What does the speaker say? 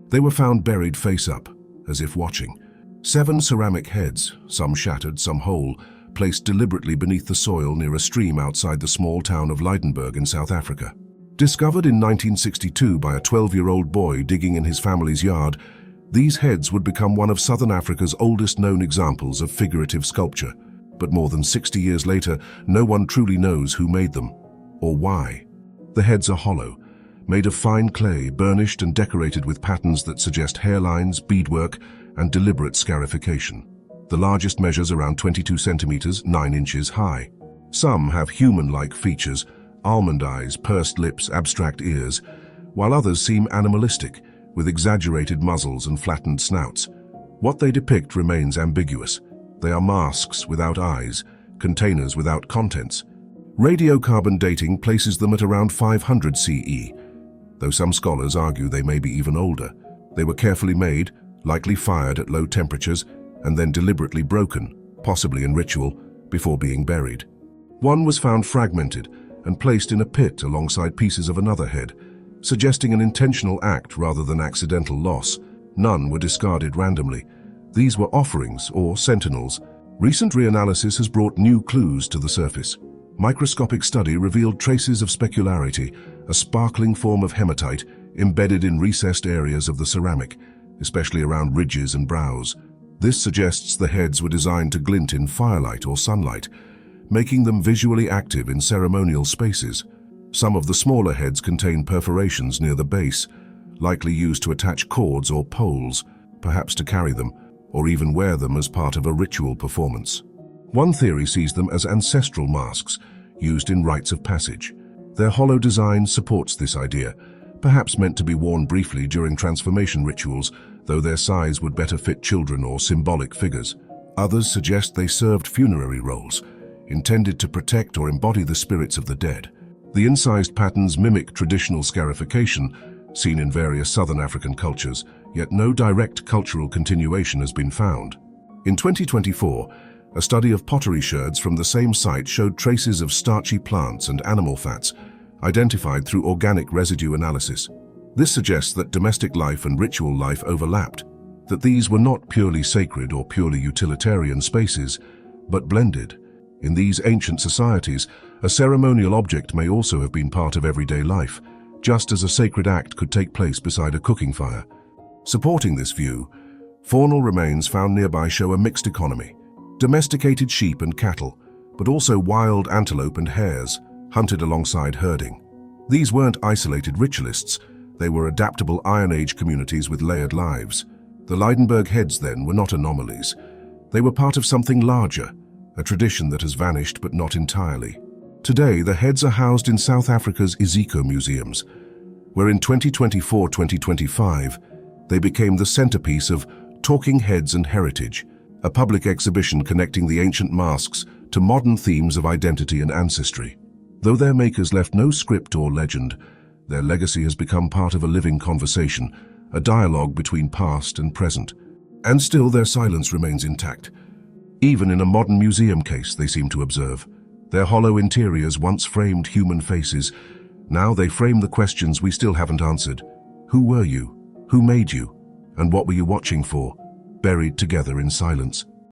They were found buried face up, as if watching. 7 ceramic heads, some shattered, some whole, placed deliberately beneath the soil near a stream outside the small town of Lydenburg in South Africa. Discovered in 1962 by a 12-year-old boy digging in his family's yard, these heads would become one of Southern Africa's oldest known examples of figurative sculpture. But more than 60 years later, no one truly knows who made them, or why. The heads are hollow, made of fine clay, burnished and decorated with patterns that suggest hairlines, beadwork, and deliberate scarification. The largest measures around 22 centimeters, 9 inches high. Some have human-like features, almond eyes, pursed lips, abstract ears, while others seem animalistic, with exaggerated muzzles and flattened snouts. What they depict remains ambiguous. They are masks without eyes, containers without contents. Radiocarbon dating places them at around 500 CE, though some scholars argue they may be even older. They were carefully made, likely fired at low temperatures, and then deliberately broken, possibly in ritual, before being buried. One was found fragmented and placed in a pit alongside pieces of another head, suggesting an intentional act rather than accidental loss. None were discarded randomly. These were offerings or sentinels. Recent reanalysis has brought new clues to the surface. Microscopic study revealed traces of specularity, a sparkling form of hematite embedded in recessed areas of the ceramic, especially around ridges and brows. This suggests the heads were designed to glint in firelight or sunlight, making them visually active in ceremonial spaces. Some of the smaller heads contain perforations near the base, likely used to attach cords or poles, perhaps to carry them, or even wear them as part of a ritual performance. One theory sees them as ancestral masks, used in rites of passage. Their hollow design supports this idea, perhaps meant to be worn briefly during transformation rituals, though their size would better fit children or symbolic figures. Others suggest they served funerary roles, intended to protect or embody the spirits of the dead. The incised patterns mimic traditional scarification, seen in various Southern African cultures, yet no direct cultural continuation has been found. In 2024, a study of pottery sherds from the same site showed traces of starchy plants and animal fats, identified through organic residue analysis. This suggests that domestic life and ritual life overlapped, that these were not purely sacred or purely utilitarian spaces, but blended. In these ancient societies, a ceremonial object may also have been part of everyday life, just as a sacred act could take place beside a cooking fire. Supporting this view, faunal remains found nearby show a mixed economy. Domesticated sheep and cattle, but also wild antelope and hares, hunted alongside herding. These weren't isolated ritualists, they were adaptable Iron Age communities with layered lives. The Lydenburg Heads, then, were not anomalies. They were part of something larger, a tradition that has vanished but not entirely. Today, the heads are housed in South Africa's Iziko museums, where in 2024-2025, they became the centerpiece of Talking Heads and Heritage, a public exhibition connecting the ancient masks to modern themes of identity and ancestry. Though their makers left no script or legend, their legacy has become part of a living conversation, a dialogue between past and present. And still their silence remains intact. Even in a modern museum case, they seem to observe. Their hollow interiors once framed human faces. Now they frame the questions we still haven't answered. Who were you? Who made you? And what were you watching for? Buried together in silence.